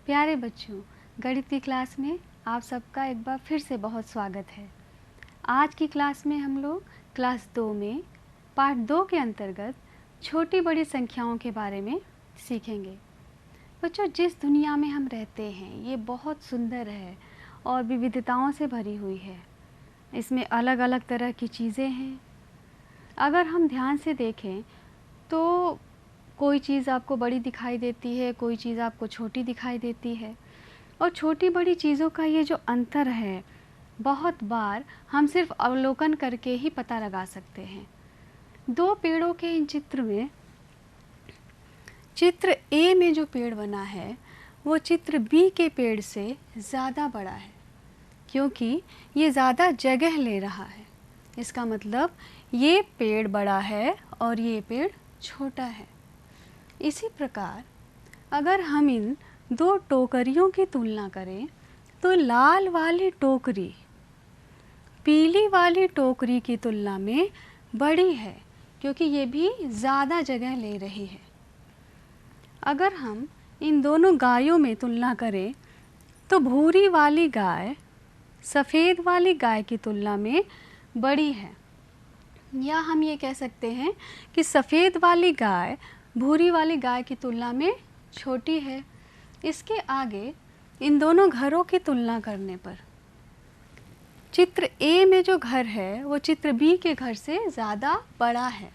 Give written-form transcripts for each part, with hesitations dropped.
प्यारे बच्चों, गणित की क्लास में आप सबका एक बार फिर से बहुत स्वागत है। आज की क्लास में हम लोग क्लास 2 में पाठ 2 के अंतर्गत छोटी बड़ी संख्याओं के बारे में सीखेंगे। बच्चों, जिस दुनिया में हम रहते हैं ये बहुत सुंदर है और विविधताओं से भरी हुई है। इसमें अलग अलग तरह की चीज़ें हैं। अगर हम ध्यान से देखें तो कोई चीज़ आपको बड़ी दिखाई देती है, कोई चीज़ आपको छोटी दिखाई देती है। और छोटी बड़ी चीज़ों का ये जो अंतर है, बहुत बार हम सिर्फ अवलोकन करके ही पता लगा सकते हैं। दो पेड़ों के इन चित्र में, चित्र ए में जो पेड़ बना है वो चित्र बी के पेड़ से ज़्यादा बड़ा है, क्योंकि ये ज़्यादा जगह ले रहा है। इसका मतलब ये पेड़ बड़ा है और ये पेड़ छोटा है। इसी प्रकार अगर हम इन दो टोकरियों की तुलना करें तो लाल वाली टोकरी पीली वाली टोकरी की तुलना में बड़ी है, क्योंकि ये भी ज़्यादा जगह ले रही है। अगर हम इन दोनों गायों में तुलना करें तो भूरी वाली गाय सफ़ेद वाली गाय की तुलना में बड़ी है, या हम ये कह सकते हैं कि सफ़ेद वाली गाय भूरी वाली गाय की तुलना में छोटी है। इसके आगे इन दोनों घरों की तुलना करने पर चित्र ए में जो घर है वो चित्र बी के घर से ज़्यादा बड़ा है।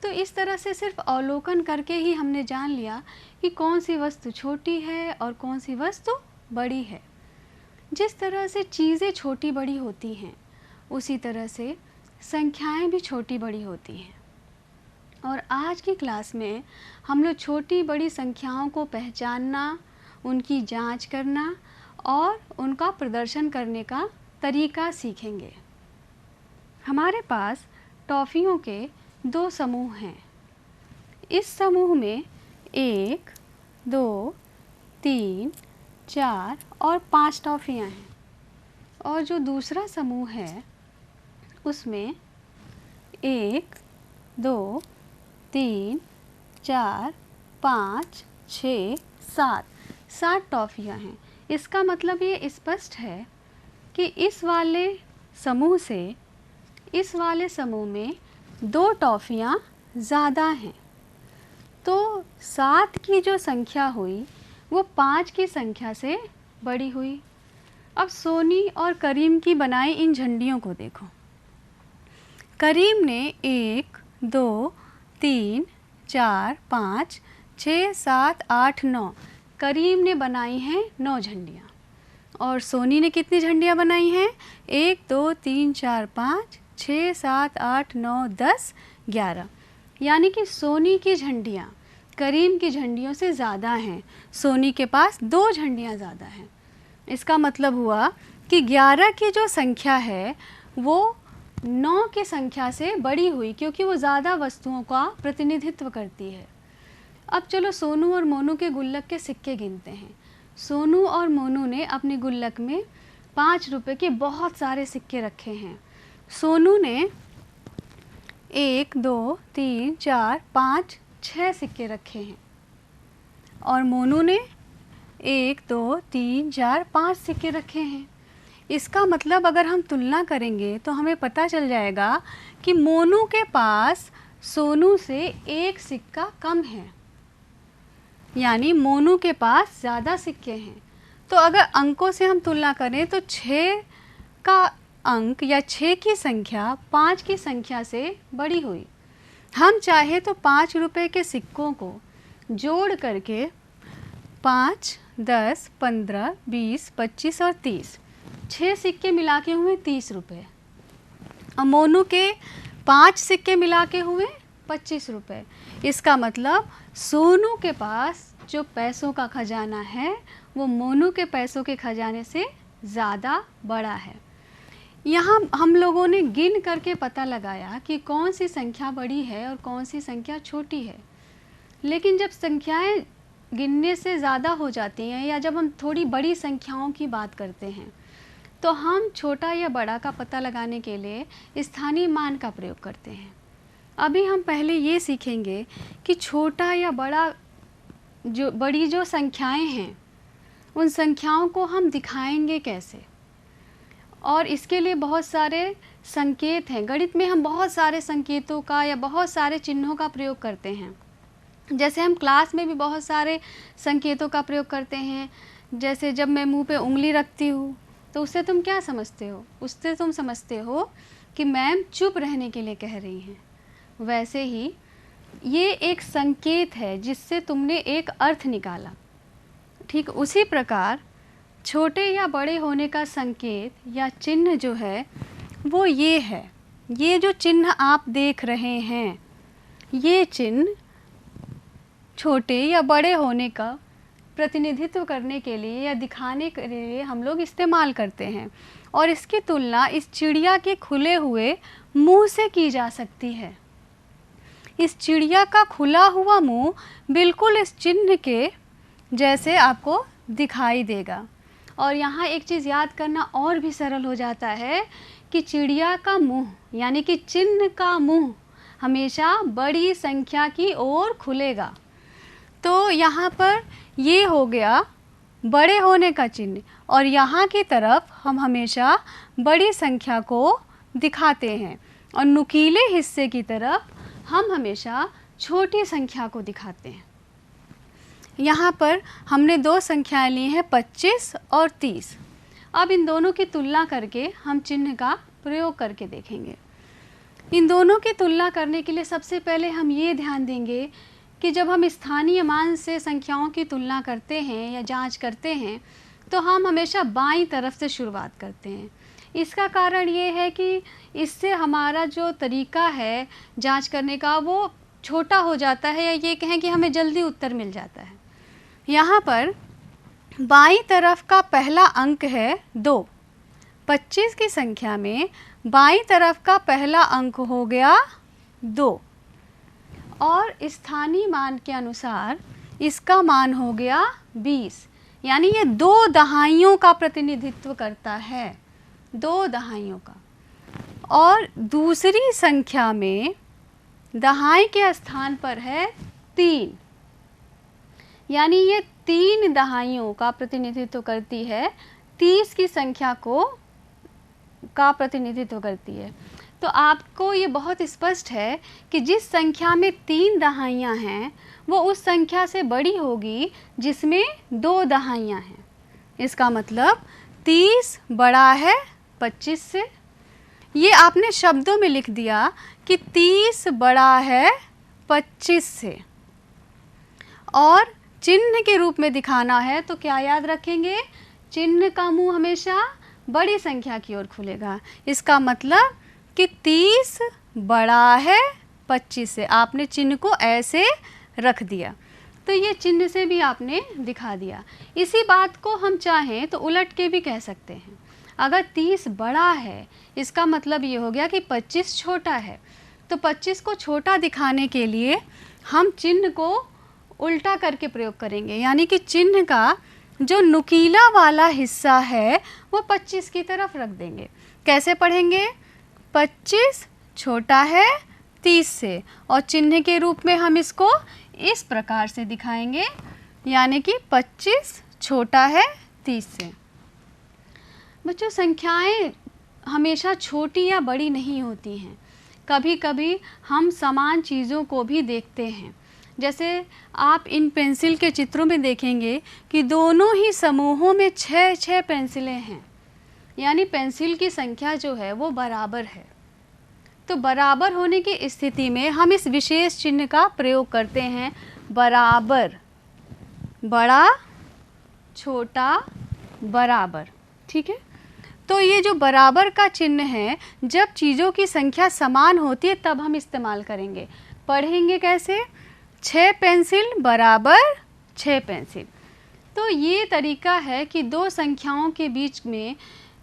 तो इस तरह से सिर्फ अवलोकन करके ही हमने जान लिया कि कौन सी वस्तु छोटी है और कौन सी वस्तु बड़ी है। जिस तरह से चीज़ें छोटी बड़ी होती हैं, उसी तरह से संख्याएं भी छोटी बड़ी होती हैं। और आज की क्लास में हम लोग छोटी बड़ी संख्याओं को पहचानना, उनकी जांच करना और उनका प्रदर्शन करने का तरीका सीखेंगे। हमारे पास टॉफ़ियों के दो समूह हैं। इस समूह में 1, 2, 3, 4 और 5 टॉफ़ियाँ हैं, और जो दूसरा समूह है उसमें 1, 2, 3, 4, 5, 6, 7 टॉफ़ियाँ हैं। इसका मतलब ये स्पष्ट है कि इस वाले समूह से इस वाले समूह में 2 टॉफ़ियाँ ज़्यादा हैं। तो 7 की जो संख्या हुई वो 5 की संख्या से बड़ी हुई। अब सोनी और करीम की बनाई इन झंडियों को देखो। करीम ने 1, 2, 3, 4, 5, 6, 7, 8, 9 करीम ने बनाई हैं 9 झंडियाँ। और सोनी ने कितनी झंडियाँ बनाई हैं? 1, 2, 3, 4, 5, 6, 7, 8, 9, 10, 11। यानी कि सोनी की झंडियाँ करीम की झंडियों से ज़्यादा हैं। सोनी के पास 2 झंडियाँ ज़्यादा हैं। इसका मतलब हुआ कि 11 की जो संख्या है वो 9 की संख्या से बड़ी हुई, क्योंकि वो ज़्यादा वस्तुओं का प्रतिनिधित्व करती है। अब चलो सोनू और मोनू के गुल्लक के सिक्के गिनते हैं। सोनू और मोनू ने अपने गुल्लक में 5 रुपए के बहुत सारे सिक्के रखे हैं। सोनू ने 1, 2, 3, 4, 5, 6 सिक्के रखे हैं, और मोनू ने 1, 2, 3, 4, 5 सिक्के रखे हैं। इसका मतलब अगर हम तुलना करेंगे तो हमें पता चल जाएगा कि मोनू के पास सोनू से 1 सिक्का कम है, यानी मोनू के पास ज़्यादा सिक्के हैं। तो अगर अंकों से हम तुलना करें तो 6 का अंक या 6 की संख्या 5 की संख्या से बड़ी हुई। हम चाहे तो 5 रुपए के सिक्कों को जोड़ करके 5, 10, 15, 20, 25 और 30 6 सिक्के मिला के हुए 30 रुपये, और मोनू के 5 सिक्के मिला के हुए 25 रुपये। इसका मतलब सोनू के पास जो पैसों का खजाना है वो मोनू के पैसों के खजाने से ज़्यादा बड़ा है। यहाँ हम लोगों ने गिन करके पता लगाया कि कौन सी संख्या बड़ी है और कौन सी संख्या छोटी है। लेकिन जब संख्याएं गिनने से ज़्यादा हो जाती हैं, या जब हम थोड़ी बड़ी संख्याओं की बात करते हैं, तो हम छोटा या बड़ा का पता लगाने के लिए स्थानीय मान का प्रयोग करते हैं। अभी हम पहले ये सीखेंगे कि छोटा या बड़ा, जो बड़ी जो संख्याएं हैं उन संख्याओं को हम दिखाएंगे कैसे। और इसके लिए बहुत सारे संकेत हैं। गणित में हम बहुत सारे संकेतों का या बहुत सारे चिन्हों का प्रयोग करते हैं। जैसे हम क्लास में भी बहुत सारे संकेतों का प्रयोग करते हैं। जैसे जब मैं मुंह पे उंगली रखती हूँ तो उससे तुम क्या समझते हो? उससे तुम समझते हो कि मैम चुप रहने के लिए कह रही हैं। वैसे ही ये एक संकेत है जिससे तुमने एक अर्थ निकाला। ठीक उसी प्रकार छोटे या बड़े होने का संकेत या चिन्ह जो है वो ये है। ये जो चिन्ह आप देख रहे हैं, ये चिन्ह छोटे या बड़े होने का प्रतिनिधित्व करने के लिए या दिखाने के लिए हम लोग इस्तेमाल करते हैं। और इसकी तुलना इस चिड़िया के खुले हुए मुंह से की जा सकती है। इस चिड़िया का खुला हुआ मुंह बिल्कुल इस चिन्ह के जैसे आपको दिखाई देगा। और यहाँ एक चीज़ याद करना और भी सरल हो जाता है कि चिड़िया का मुंह यानी कि चिन्ह का मुंह हमेशा बड़ी संख्या की ओर खुलेगा। तो यहाँ पर ये हो गया बड़े होने का चिन्ह, और यहाँ की तरफ हम हमेशा बड़ी संख्या को दिखाते हैं और नुकीले हिस्से की तरफ हम हमेशा छोटी संख्या को दिखाते हैं। यहाँ पर हमने दो संख्याएं ली हैं 25 और 30। अब इन दोनों की तुलना करके हम चिन्ह का प्रयोग करके देखेंगे। इन दोनों की तुलना करने के लिए सबसे पहले हम ये ध्यान देंगे कि जब हम स्थानीय मान से संख्याओं की तुलना करते हैं या जांच करते हैं तो हम हमेशा बाईं तरफ से शुरुआत करते हैं। इसका कारण ये है कि इससे हमारा जो तरीका है जांच करने का वो छोटा हो जाता है, या ये कहें कि हमें जल्दी उत्तर मिल जाता है। यहाँ पर बाईं तरफ का पहला अंक है 2। 25 की संख्या में बाईं तरफ का पहला अंक हो गया 2, और स्थानीय मान के अनुसार इसका मान हो गया 20। यानी ये 2 दहाइयों का प्रतिनिधित्व करता है, 2 दहाइयों का। और दूसरी संख्या में दहाई के स्थान पर है 3, यानी ये 3 दहाइयों का प्रतिनिधित्व करती है, 30 की संख्या का प्रतिनिधित्व करती है। तो आपको ये बहुत स्पष्ट है कि जिस संख्या में 3 दहाइयाँ हैं वो उस संख्या से बड़ी होगी जिसमें 2 दहाइयाँ हैं। इसका मतलब 30 बड़ा है 25 से। ये आपने शब्दों में लिख दिया कि 30 बड़ा है 25 से, और चिन्ह के रूप में दिखाना है तो क्या याद रखेंगे? चिन्ह का मुंह हमेशा बड़ी संख्या की ओर खुलेगा। इसका मतलब कि 30 बड़ा है 25 से। आपने चिन्ह को ऐसे रख दिया, तो ये चिन्ह से भी आपने दिखा दिया। इसी बात को हम चाहें तो उलट के भी कह सकते हैं। अगर 30 बड़ा है इसका मतलब ये हो गया कि 25 छोटा है। तो 25 को छोटा दिखाने के लिए हम चिन्ह को उल्टा करके प्रयोग करेंगे, यानी कि चिन्ह का जो नुकीला वाला हिस्सा है वो 25 की तरफ रख देंगे। कैसे पढ़ेंगे? 25 छोटा है 30 से, और चिन्ह के रूप में हम इसको इस प्रकार से दिखाएंगे, यानी कि 25 छोटा है 30 से। बच्चों, संख्याएं हमेशा छोटी या बड़ी नहीं होती हैं। कभी कभी हम समान चीज़ों को भी देखते हैं। जैसे आप इन पेंसिल के चित्रों में देखेंगे कि दोनों ही समूहों में 6 पेंसिलें हैं, यानी पेंसिल की संख्या जो है वो बराबर है। तो बराबर होने की स्थिति में हम इस विशेष चिन्ह का प्रयोग करते हैं, बराबर, बड़ा छोटा बराबर। ठीक है, तो ये जो बराबर का चिन्ह है जब चीज़ों की संख्या समान होती है तब हम इस्तेमाल करेंगे। पढ़ेंगे कैसे? 6 पेंसिल बराबर 6 पेंसिल। तो ये तरीका है कि दो संख्याओं के बीच में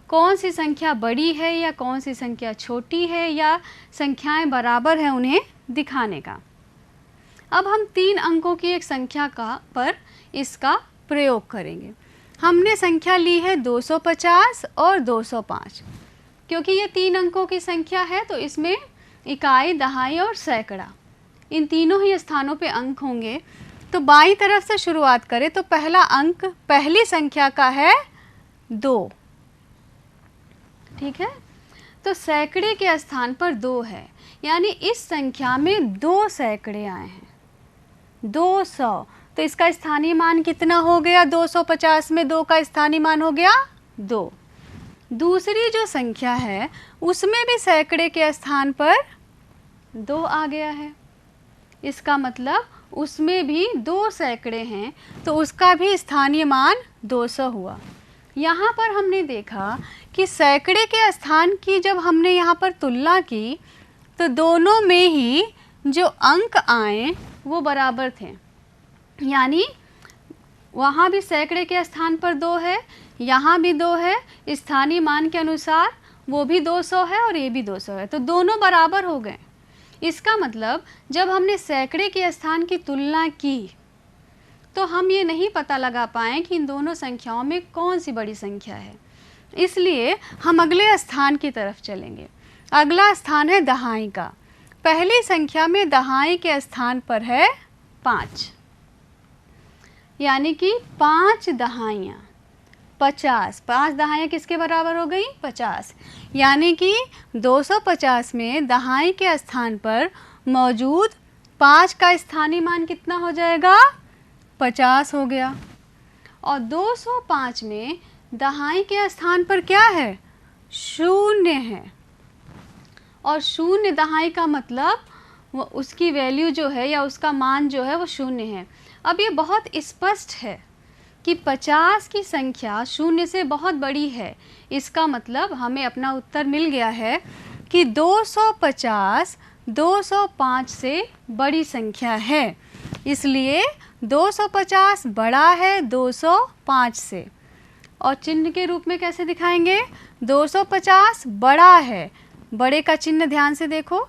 कौन सी संख्या बड़ी है या कौन सी संख्या छोटी है, या संख्याएं बराबर हैं उन्हें दिखाने का। अब हम 3 अंकों की एक संख्या पर इसका प्रयोग करेंगे। हमने संख्या ली है 250 और 205। क्योंकि ये 3 अंकों की संख्या है तो इसमें इकाई, दहाई और सैकड़ा, इन तीनों ही स्थानों पे अंक होंगे। तो बाईं तरफ से शुरुआत करें तो पहला अंक पहली संख्या का है 2, ठीक है। तो सैकड़े के स्थान पर 2 है, यानी इस संख्या में 2 सैकड़े आए हैं, 200। तो इसका स्थानीय मान कितना हो गया? 250 में 2 का स्थानीय मान हो गया 2। दूसरी जो संख्या है उसमें भी सैकड़े के स्थान पर 2 आ गया है, इसका मतलब उसमें भी 2 सैकड़े हैं, तो उसका भी स्थानीय मान 200 हुआ। यहाँ पर हमने देखा कि सैकड़े के स्थान की जब हमने यहाँ पर तुलना की तो दोनों में ही जो अंक आए वो बराबर थे, यानी वहाँ भी सैकड़े के स्थान पर 2 है, यहाँ भी 2 है, स्थानीय मान के अनुसार वो भी 200 है और ये भी 200 है, तो दोनों बराबर हो गए। इसका मतलब जब हमने सैकड़े के स्थान की तुलना की तो हम ये नहीं पता लगा पाए कि इन दोनों संख्याओं में कौन सी बड़ी संख्या है, इसलिए हम अगले स्थान की तरफ चलेंगे। अगला स्थान है दहाई का। पहली संख्या में दहाई के स्थान पर है 5, यानी कि 5 दहाइयाँ 50। 5 दहाइयाँ किसके बराबर हो गई? 50, यानी कि 250 में दहाई के स्थान पर मौजूद 5 का स्थानीय मान कितना हो जाएगा? 50 हो गया। और 205 में दहाई के स्थान पर क्या है? 0 है, और 0 दहाई का मतलब वो उसकी वैल्यू जो है या उसका मान जो है वो 0 है। अब ये बहुत स्पष्ट है कि 50 की संख्या 0 से बहुत बड़ी है, इसका मतलब हमें अपना उत्तर मिल गया है कि 250 205 से बड़ी संख्या है, इसलिए 250 बड़ा है 205 से। और चिन्ह के रूप में कैसे दिखाएंगे? 250 बड़ा है, बड़े का चिन्ह ध्यान से देखो,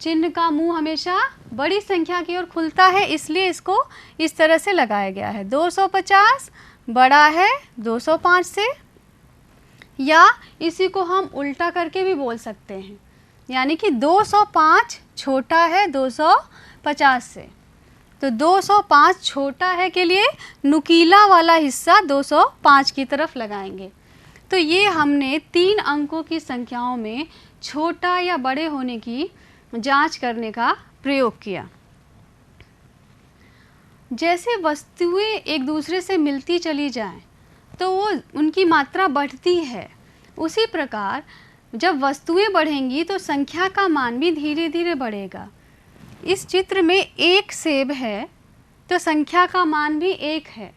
चिन्ह का मुंह हमेशा बड़ी संख्या की ओर खुलता है, इसलिए इसको इस तरह से लगाया गया है। 250 बड़ा है 205 से, या इसी को हम उल्टा करके भी बोल सकते हैं, यानी कि 205 छोटा है 250 से। तो 205 छोटा है के लिए नुकीला वाला हिस्सा 205 की तरफ लगाएंगे। तो ये हमने 3 अंकों की संख्याओं में छोटा या बड़े होने की जांच करने का प्रयोग किया। जैसे वस्तुएं एक दूसरे से मिलती चली जाएं तो वो उनकी मात्रा बढ़ती है, उसी प्रकार जब वस्तुएं बढ़ेंगी तो संख्या का मान भी धीरे धीरे बढ़ेगा। इस चित्र में 1 सेब है तो संख्या का मान भी 1 है।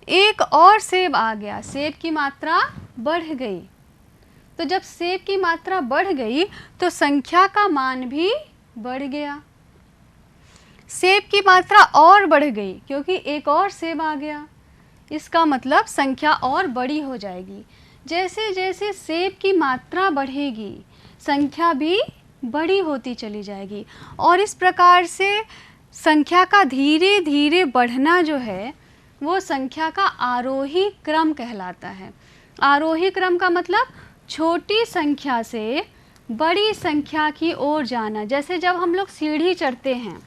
एक और सेब आ गया, सेब की मात्रा बढ़ गई, तो जब सेब की मात्रा बढ़ गई तो संख्या का मान भी बढ़ गया। सेब की मात्रा और बढ़ गई क्योंकि एक और सेब आ गया, इसका मतलब संख्या और बड़ी हो जाएगी। जैसे जैसे सेब की मात्रा बढ़ेगी संख्या भी बड़ी होती चली जाएगी, और इस प्रकार से संख्या का धीरे धीरे बढ़ना जो है वो संख्या का आरोही क्रम कहलाता है। आरोही क्रम का मतलब छोटी संख्या से बड़ी संख्या की ओर जाना। जैसे जब हम लोग सीढ़ी चढ़ते हैं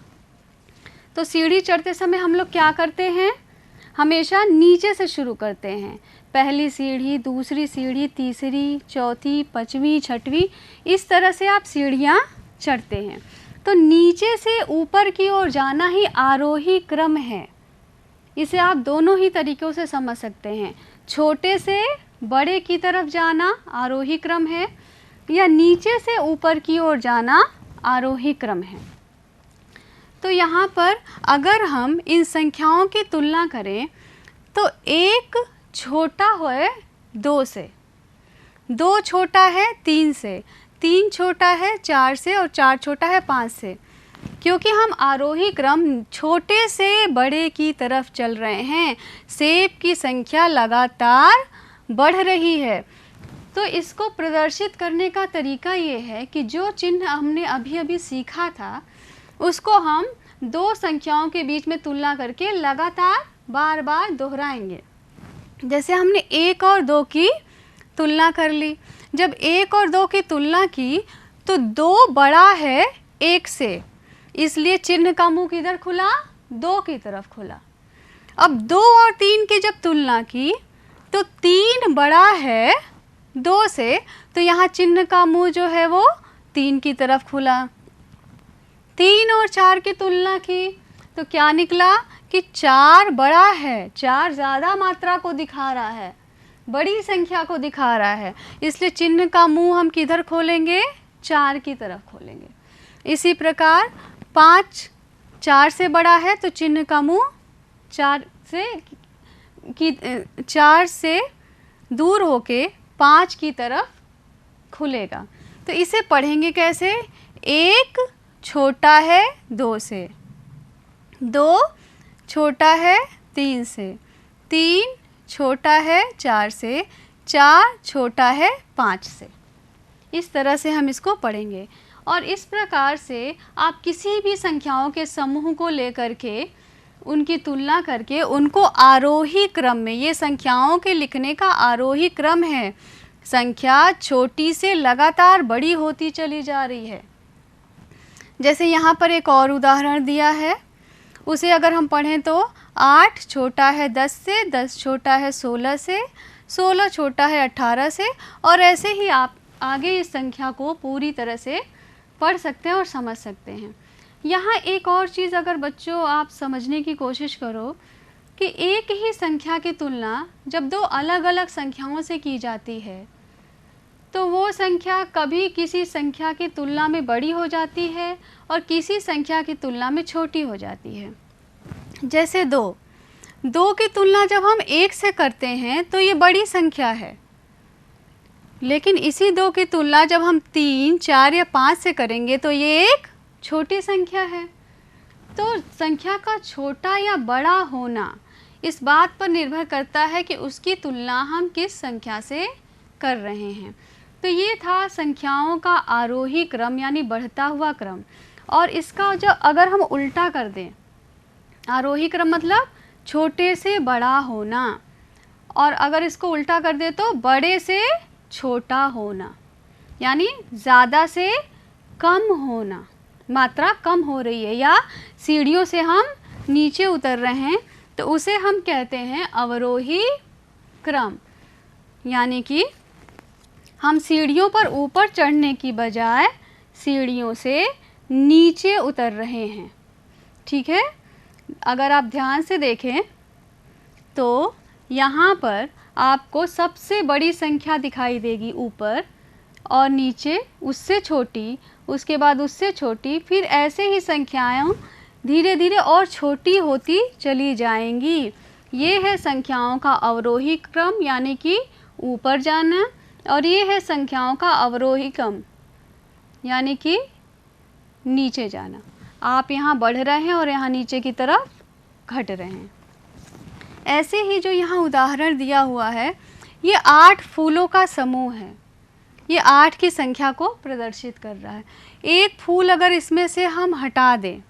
तो सीढ़ी चढ़ते समय हम लोग क्या करते हैं? हमेशा नीचे से शुरू करते हैं, पहली सीढ़ी, दूसरी सीढ़ी, तीसरी, चौथी, पांचवी, छठवीं, इस तरह से आप सीढ़ियाँ चढ़ते हैं। तो नीचे से ऊपर की ओर जाना ही आरोही क्रम है। इसे आप दोनों ही तरीक़ों से समझ सकते हैं। छोटे से बड़े की तरफ जाना आरोही क्रम है, या नीचे से ऊपर की ओर जाना आरोही क्रम है। तो यहाँ पर अगर हम इन संख्याओं की तुलना करें तो 1 छोटा है 2 से, 2 छोटा है 3 से, 3 छोटा है 4 से, और 4 छोटा है 5 से। क्योंकि हम आरोही क्रम छोटे से बड़े की तरफ चल रहे हैं, सेब की संख्या लगातार बढ़ रही है। तो इसको प्रदर्शित करने का तरीका ये है कि जो चिन्ह हमने अभी अभी सीखा था उसको हम 2 संख्याओं के बीच में तुलना करके लगातार बार बार दोहराएंगे। जैसे हमने 1 और 2 की तुलना कर ली, जब 1 और 2 की तुलना की तो 2 बड़ा है 1 से, इसलिए चिन्ह का मुंह किधर खुला? 2 की तरफ खुला। अब 2 और 3 की जब तुलना की तो 3 बड़ा है 2 से, तो यहाँ चिन्ह का मुंह जो है वो 3 की तरफ खुला। 3 और 4 की तुलना की तो क्या निकला कि 4 बड़ा है, 4 ज़्यादा मात्रा को दिखा रहा है, बड़ी संख्या को दिखा रहा है, इसलिए चिन्ह का मुंह हम किधर खोलेंगे? 4 की तरफ खोलेंगे। इसी प्रकार 5 4 से बड़ा है तो चिन्ह का मुंह 4 से दूर होके 5 की तरफ खुलेगा। तो इसे पढ़ेंगे कैसे? 1 छोटा है 2 से, 2 छोटा है 3 से, 3 छोटा है 4 से, 4 छोटा है 5 से। इस तरह से हम इसको पढ़ेंगे। और इस प्रकार से आप किसी भी संख्याओं के समूह को लेकर के उनकी तुलना करके उनको आरोही क्रम में, ये संख्याओं के लिखने का आरोही क्रम है, संख्या छोटी से लगातार बड़ी होती चली जा रही है। जैसे यहाँ पर एक और उदाहरण दिया है, उसे अगर हम पढ़ें तो 8 छोटा है 10 से, 10 छोटा है 16 से, 16 छोटा है 18 से, और ऐसे ही आप आगे इस संख्या को पूरी तरह से पढ़ सकते हैं और समझ सकते हैं। यहाँ एक और चीज़ अगर बच्चों आप समझने की कोशिश करो कि एक ही संख्या की तुलना जब 2 अलग अलग संख्याओं से की जाती है तो वो संख्या कभी किसी संख्या की तुलना में बड़ी हो जाती है और किसी संख्या की तुलना में छोटी हो जाती है। जैसे 2 की तुलना जब हम 1 से करते हैं तो ये बड़ी संख्या है, लेकिन इसी 2 की तुलना जब हम 3, 4 या 5 से करेंगे तो ये एक छोटी संख्या है। तो संख्या का छोटा या बड़ा होना इस बात पर निर्भर करता है कि उसकी तुलना हम किस संख्या से कर रहे हैं। तो ये था संख्याओं का आरोही क्रम यानी बढ़ता हुआ क्रम। और इसका जो अगर हम उल्टा कर दें, आरोही क्रम मतलब छोटे से बड़ा होना, और अगर इसको उल्टा कर दे तो बड़े से छोटा होना, यानी ज़्यादा से कम होना, मात्रा कम हो रही है या सीढ़ियों से हम नीचे उतर रहे हैं तो उसे हम कहते हैं अवरोही क्रम। यानी कि हम सीढ़ियों पर ऊपर चढ़ने की बजाय सीढ़ियों से नीचे उतर रहे हैं। ठीक है, अगर आप ध्यान से देखें तो यहाँ पर आपको सबसे बड़ी संख्या दिखाई देगी ऊपर, और नीचे उससे छोटी, उसके बाद उससे छोटी, फिर ऐसे ही संख्याएं धीरे धीरे और छोटी होती चली जाएंगी। ये है संख्याओं का अवरोही क्रम यानी कि ऊपर जाना, और ये है संख्याओं का अवरोही क्रम यानी कि नीचे जाना। आप यहाँ बढ़ रहे हैं और यहाँ नीचे की तरफ घट रहे हैं। ऐसे ही जो यहाँ उदाहरण दिया हुआ है ये 8 फूलों का समूह है, ये 8 की संख्या को प्रदर्शित कर रहा है। एक फूल अगर इसमें से हम हटा दें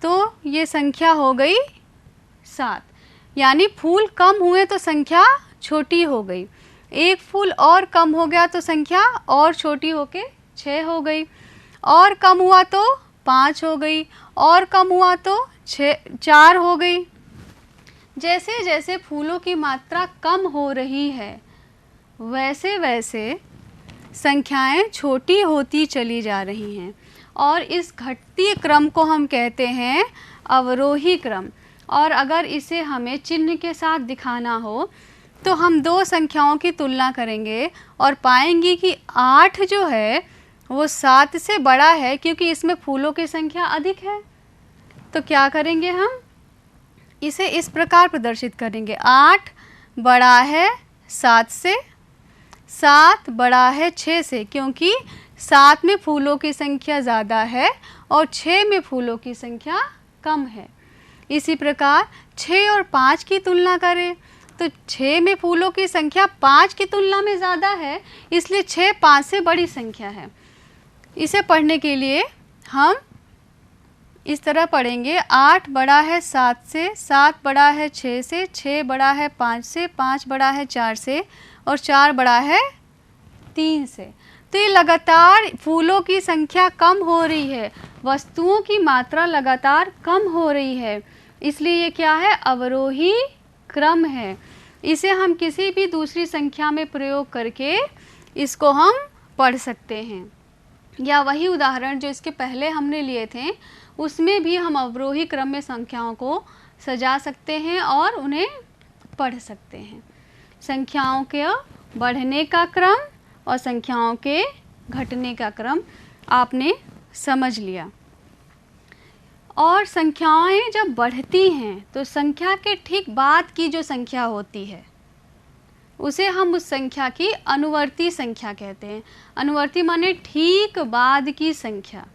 तो ये संख्या हो गई 7, यानी फूल कम हुए तो संख्या छोटी हो गई। एक फूल और कम हो गया तो संख्या और छोटी होके 6 हो गई, और कम हुआ तो 5 हो गई, और कम हुआ तो 4 हो गई। जैसे जैसे फूलों की मात्रा कम हो रही है वैसे वैसे संख्याएं छोटी होती चली जा रही हैं, और इस घटती क्रम को हम कहते हैं अवरोही क्रम। और अगर इसे हमें चिन्ह के साथ दिखाना हो तो हम 2 संख्याओं की तुलना करेंगे और पाएंगे कि 8 जो है वो 7 से बड़ा है क्योंकि इसमें फूलों की संख्या अधिक है। तो क्या करेंगे, हम इसे इस प्रकार प्रदर्शित करेंगे, 8 बड़ा है 7 से, 7 बड़ा है 6 से, क्योंकि 7 में फूलों की संख्या ज़्यादा है और 6 में फूलों की संख्या कम है। इसी प्रकार 6 और 5 की तुलना करें तो 6 में फूलों की संख्या 5 की तुलना में ज़्यादा है, इसलिए 6 5 से बड़ी संख्या है। इसे पढ़ने के लिए हम इस तरह पढ़ेंगे, 8 बड़ा है 7 से, 7 बड़ा है 6 से, 6 बड़ा है 5 से, 5 बड़ा है 4 से, और 4 बड़ा है 3 से। तो ये लगातार फूलों की संख्या कम हो रही है, वस्तुओं की मात्रा लगातार कम हो रही है, इसलिए ये क्या है, अवरोही क्रम है। इसे हम किसी भी दूसरी संख्या में प्रयोग करके इसको हम पढ़ सकते हैं, या वही उदाहरण जो इसके पहले हमने लिए थे उसमें भी हम अवरोही क्रम में संख्याओं को सजा सकते हैं और उन्हें पढ़ सकते हैं। संख्याओं के बढ़ने का क्रम और संख्याओं के घटने का क्रम आपने समझ लिया। और संख्याएं जब बढ़ती हैं तो संख्या के ठीक बाद की जो संख्या होती है उसे हम उस संख्या की अनुवर्ती संख्या कहते हैं। अनुवर्ती माने ठीक बाद की संख्या।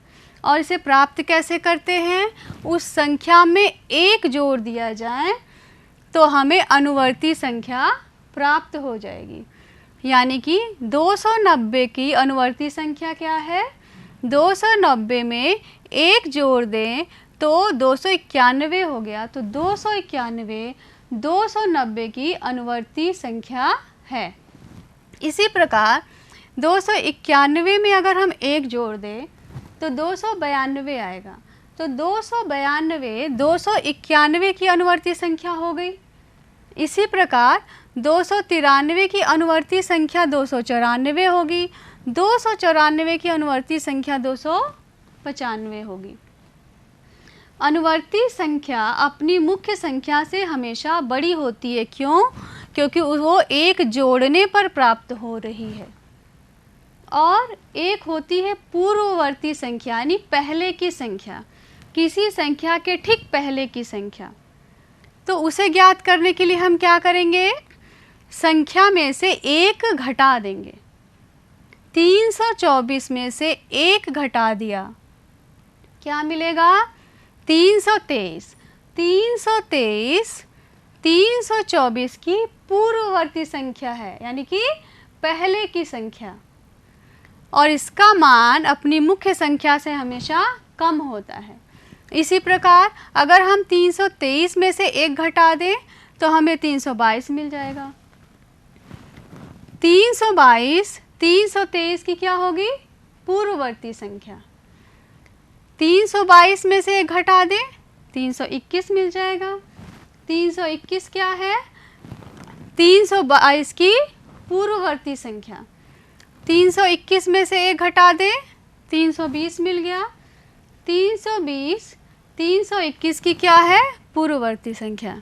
और इसे प्राप्त कैसे करते हैं, उस संख्या में एक जोड़ दिया जाए तो हमें अनुवर्ती संख्या प्राप्त हो जाएगी। यानी कि 290 की अनुवर्ती संख्या क्या है, 290 में एक जोड़ दें तो 291 हो गया, तो 291 290 की अनुवर्ती संख्या है। इसी प्रकार 291 में अगर हम एक जोड़ दें तो 292 आएगा, तो 292 291 की अनुवर्ती संख्या हो गई। इसी प्रकार 293 की अनुवर्ती संख्या 294 होगी, 294 की अनुवर्ती संख्या 295 होगी। अनुवर्ती संख्या अपनी मुख्य संख्या से हमेशा बड़ी होती है। क्यों? क्योंकि वो एक जोड़ने पर प्राप्त हो रही है। और एक होती है पूर्ववर्ती संख्या, यानी पहले की संख्या, किसी संख्या के ठीक पहले की संख्या। तो उसे ज्ञात करने के लिए हम क्या करेंगे, संख्या में से एक घटा देंगे। 324 में से एक घटा दिया, क्या मिलेगा, 323। 323 324 की पूर्ववर्ती संख्या है, यानी कि पहले की संख्या, और इसका मान अपनी मुख्य संख्या से हमेशा कम होता है। इसी प्रकार अगर हम 323 में से एक घटा दें तो हमें 322 मिल जाएगा। 322 323 की क्या होगी, पूर्ववर्ती संख्या। 322 में से एक घटा दें 321 मिल जाएगा। 321 क्या है, 322 की पूर्ववर्ती संख्या। 321 में से एक घटा दें 320 मिल गया। 320 321 की क्या है, पूर्ववर्ती संख्या।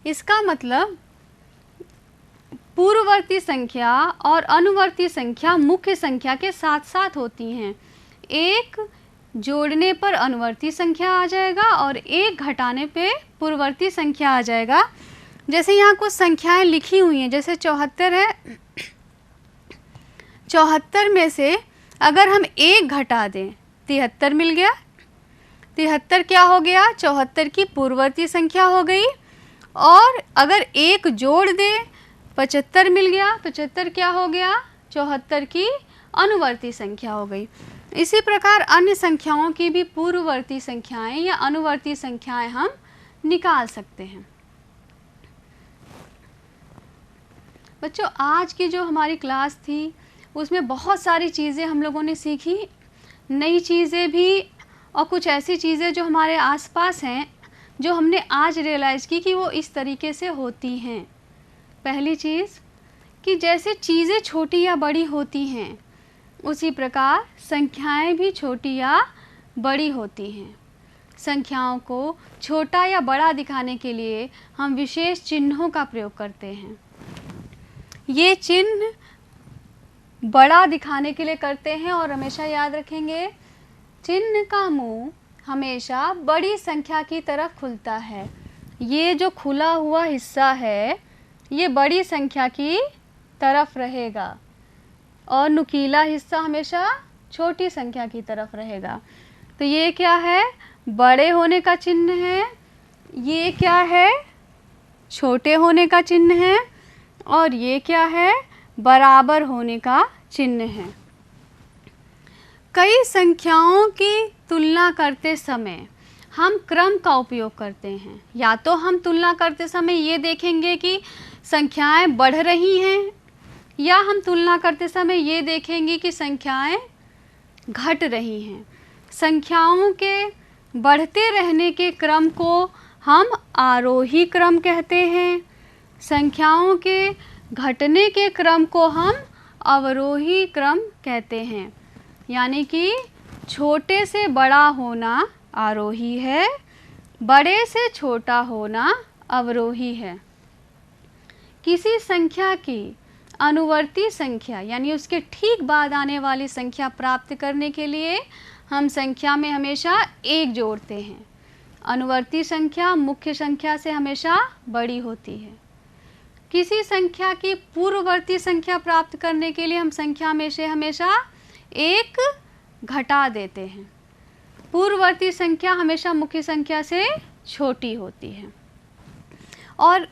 इसका मतलब पूर्ववर्ती संख्या और अनुवर्ती संख्या मुख्य संख्या के साथ साथ होती हैं। एक जोड़ने पर अनुवर्ती संख्या आ जाएगा और एक घटाने पे पूर्ववर्ती संख्या आ जाएगा। जैसे यहाँ कुछ संख्याएं लिखी हुई हैं, जैसे 74 है, 74 में से अगर हम एक घटा दें 73 मिल गया। 73 क्या हो गया, 74 की पूर्ववर्ती संख्या हो गई। और अगर एक जोड़ दें 75 मिल गया। 75 क्या हो गया, 74 की अनुवर्ती संख्या हो गई। इसी प्रकार अन्य संख्याओं की भी पूर्ववर्ती संख्याएं या अनुवर्ती संख्याएं हम निकाल सकते हैं। बच्चों, आज की जो हमारी क्लास थी उसमें बहुत सारी चीज़ें हम लोगों ने सीखी, नई चीज़ें भी, और कुछ ऐसी चीज़ें जो हमारे आसपास हैं जो हमने आज रियलाइज़ की कि वो इस तरीके से होती हैं। पहली चीज़ कि जैसे चीज़ें छोटी या बड़ी होती हैं उसी प्रकार संख्याएं भी छोटी या बड़ी होती हैं। संख्याओं को छोटा या बड़ा दिखाने के लिए हम विशेष चिन्हों का प्रयोग करते हैं। ये चिन्ह बड़ा दिखाने के लिए करते हैं और हमेशा याद रखेंगे, चिन्ह का मुंह हमेशा बड़ी संख्या की तरफ खुलता है। ये जो खुला हुआ हिस्सा है ये बड़ी संख्या की तरफ रहेगा और नुकीला हिस्सा हमेशा छोटी संख्या की तरफ रहेगा। तो ये क्या है, बड़े होने का चिन्ह है, ये क्या है, छोटे होने का चिन्ह है, और ये क्या है, बराबर होने का चिन्ह है। कई संख्याओं की तुलना करते समय हम क्रम का उपयोग करते हैं। या तो हम तुलना करते समय ये देखेंगे कि संख्याएं बढ़ रही हैं या हम तुलना करते समय ये देखेंगे कि संख्याएं घट रही हैं। संख्याओं के बढ़ते रहने के क्रम को हम आरोही क्रम कहते हैं, संख्याओं के घटने के क्रम को हम अवरोही क्रम कहते हैं। यानी कि छोटे से बड़ा होना आरोही है, बड़े से छोटा होना अवरोही है। किसी संख्या की अनुवर्ती संख्या यानी उसके ठीक बाद आने वाली संख्या प्राप्त करने के लिए हम संख्या में हमेशा 1 जोड़ते हैं। अनुवर्ती संख्या मुख्य संख्या से हमेशा बड़ी होती है। किसी संख्या की पूर्ववर्ती संख्या प्राप्त करने के लिए हम संख्या में से हमेशा 1 घटा देते हैं। पूर्ववर्ती संख्या हमेशा मुख्य संख्या से छोटी होती है। और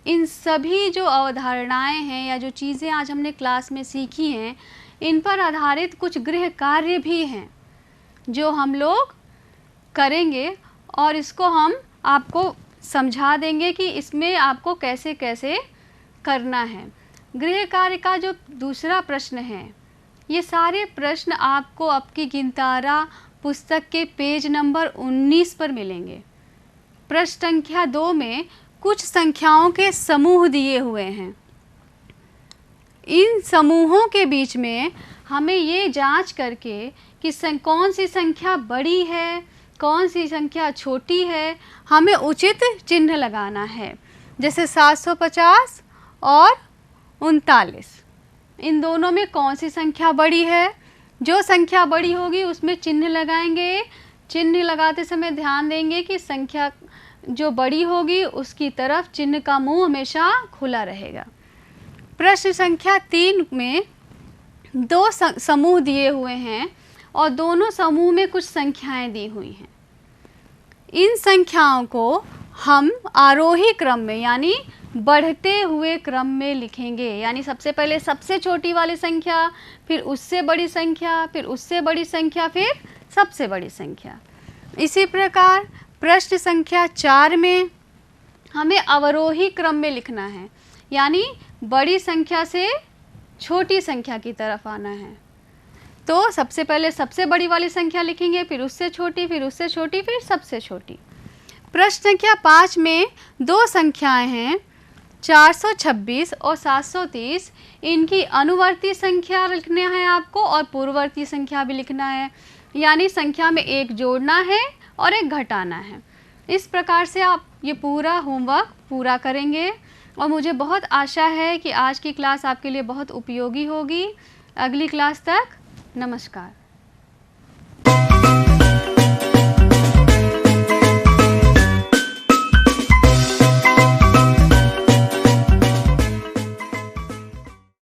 इन सभी जो अवधारणाएं हैं या जो चीज़ें आज हमने क्लास में सीखी हैं, इन पर आधारित कुछ गृह कार्य भी हैं जो हम लोग करेंगे और इसको हम आपको समझा देंगे कि इसमें आपको कैसे कैसे करना है। गृह कार्य का जो दूसरा प्रश्न है, ये सारे प्रश्न आपको आपकी गिनतारा पुस्तक के पेज नंबर 19 पर मिलेंगे। प्रश्न संख्या 2 में कुछ संख्याओं के समूह दिए हुए हैं। इन समूहों के बीच में हमें ये जांच करके कि कौन सी संख्या बड़ी है, कौन सी संख्या छोटी है, हमें उचित चिन्ह लगाना है। जैसे 750 और 39, इन दोनों में कौन सी संख्या बड़ी है? जो संख्या बड़ी होगी उसमें चिन्ह लगाएंगे। चिन्ह लगाते समय ध्यान देंगे कि संख्या जो बड़ी होगी उसकी तरफ चिन्ह का मुंह हमेशा खुला रहेगा। प्रश्न संख्या 3 में 2 समूह दिए हुए हैं और दोनों समूह में कुछ संख्याएं दी हुई हैं। इन संख्याओं को हम आरोही क्रम में यानी बढ़ते हुए क्रम में लिखेंगे। यानी सबसे पहले सबसे छोटी वाली संख्या, फिर उससे बड़ी संख्या, फिर उससे बड़ी संख्या, फिर सबसे बड़ी संख्या। इसी प्रकार प्रश्न संख्या 4 में हमें अवरोही क्रम में लिखना है, यानी बड़ी संख्या से छोटी संख्या की तरफ आना है। तो सबसे पहले सबसे बड़ी वाली संख्या लिखेंगे, फिर उससे छोटी, फिर उससे छोटी, फिर सबसे छोटी। प्रश्न संख्या 5 में 2 संख्याएं हैं, 426 और 730। इनकी अनुवर्ती संख्या लिखना है आपको और पूर्ववर्ती संख्या भी लिखना है, यानी संख्या में 1 जोड़ना है और 1 घटाना है। इस प्रकार से आप ये पूरा होमवर्क पूरा करेंगे और मुझे बहुत आशा है कि आज की क्लास आपके लिए बहुत उपयोगी होगी। अगली क्लास तक नमस्कार।